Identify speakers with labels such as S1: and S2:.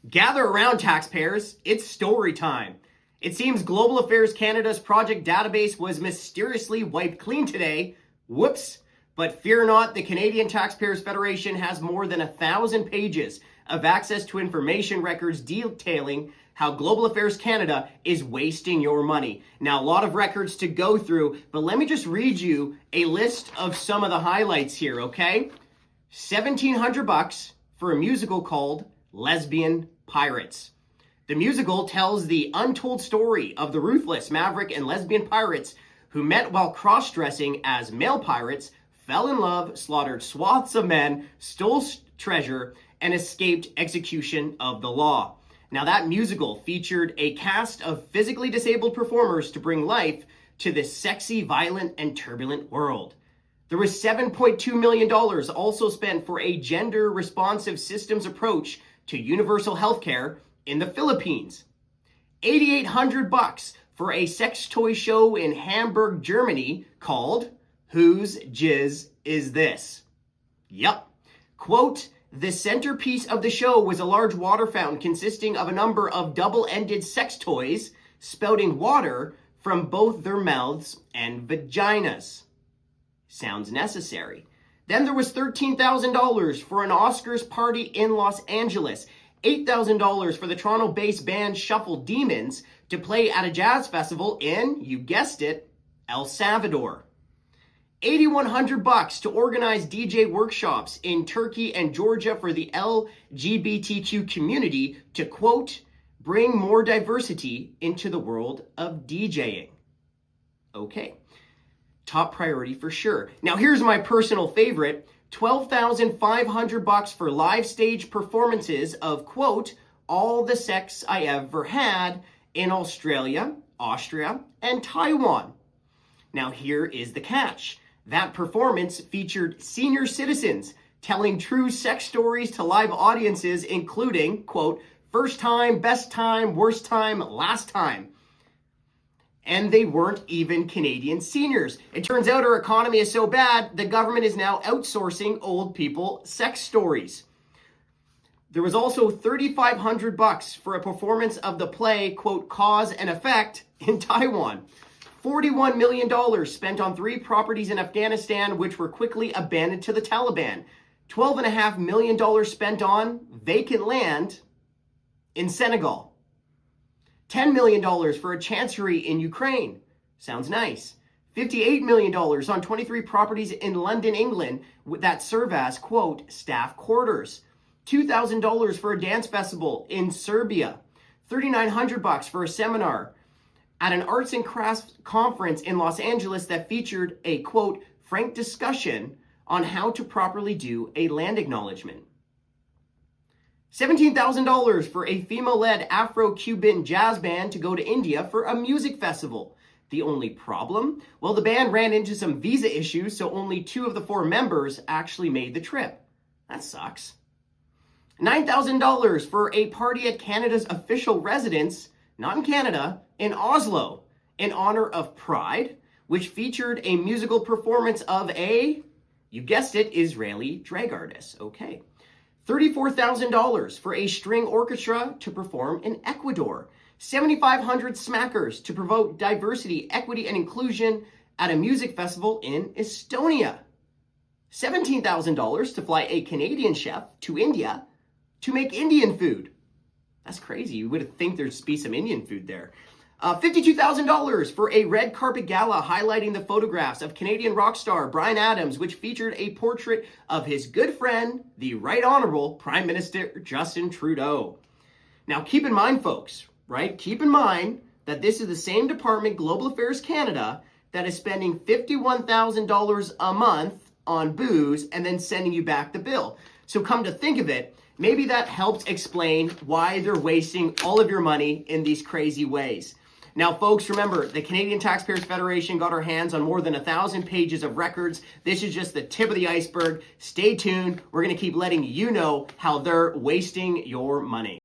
S1: Gather around, taxpayers. It's story time. It seems Global Affairs Canada's project database was mysteriously wiped clean today. Whoops. But fear not, the Canadian Taxpayers Federation has more than 1,000 pages of access to information records detailing how Global Affairs Canada is wasting your money. Now, a lot of records to go through, but let me just read you a list of some of the highlights here, okay? $1,700 for a musical called Lesbian Pirates. The musical tells the untold story of the ruthless maverick and lesbian pirates who met while cross-dressing as male pirates, fell in love, slaughtered swaths of men, stole treasure, and escaped execution of the law. Now, that musical featured a cast of physically disabled performers to bring life to this sexy, violent, and turbulent world. There was $7.2 million also spent for a gender-responsive systems approach to universal healthcare in the Philippines. $8,800 for a sex toy show in Hamburg, Germany called Whose Jizz Is This? Yup. Quote, the centerpiece of the show was a large water fountain consisting of a number of double-ended sex toys spouting water from both their mouths and vaginas. Sounds necessary. Then there was $13,000 for an Oscars party in Los Angeles, $8,000 for the Toronto-based band Shuffle Demons to play at a jazz festival in, you guessed it, El Salvador. $8,100 to organize DJ workshops in Turkey and Georgia for the LGBTQ community to, quote, bring more diversity into the world of DJing. Okay. Top priority for sure. Now, here's my personal favorite. $12,500 for live stage performances of, quote, all the sex I ever had in Australia, Austria, and Taiwan. Now, here is the catch. That performance featured senior citizens telling true sex stories to live audiences, including, quote, first time, best time, worst time, last time. And they weren't even Canadian seniors. It turns out our economy is so bad, the government is now outsourcing old people sex stories. There was also $3,500 for a performance of the play, quote, Cause and Effect in Taiwan. $41 million spent on 3 properties in Afghanistan, which were quickly abandoned to the Taliban. $12.5 million spent on vacant land in Senegal. $10 million for a chancery in Ukraine. Sounds nice. $58 million on 23 properties in London, England that serve as, quote, staff quarters. $2,000 for a dance festival in Serbia. $3,900 for a seminar at an arts and crafts conference in Los Angeles that featured a, quote, frank discussion on how to properly do a land acknowledgement. $17,000 for a female-led Afro-Cuban jazz band to go to India for a music festival. The only problem? Well, the band ran into some visa issues, so only 2 of the 4 members actually made the trip. That sucks. $9,000 for a party at Canada's official residence, not in Canada, in Oslo, in honor of Pride, which featured a musical performance of a, you guessed it, Israeli drag artist. Okay. $34,000 for a string orchestra to perform in Ecuador. 7,500 smackers to promote diversity, equity, and inclusion at a music festival in Estonia. $17,000 to fly a Canadian chef to India to make Indian food. That's crazy. You would think there'd be some Indian food there. $52,000 for a red carpet gala highlighting the photographs of Canadian rock star Bryan Adams, which featured a portrait of his good friend, the Right Honorable Prime Minister Justin Trudeau. Now, keep in mind, folks, right? Keep in mind that this is the same department, Global Affairs Canada, that is spending $51,000 a month on booze and then sending you back the bill. So come to think of it, maybe that helps explain why they're wasting all of your money in these crazy ways. Now, folks, remember, the Canadian Taxpayers Federation got our hands on more than 1,000 pages of records. This is just the tip of the iceberg. Stay tuned. We're going to keep letting you know how they're wasting your money.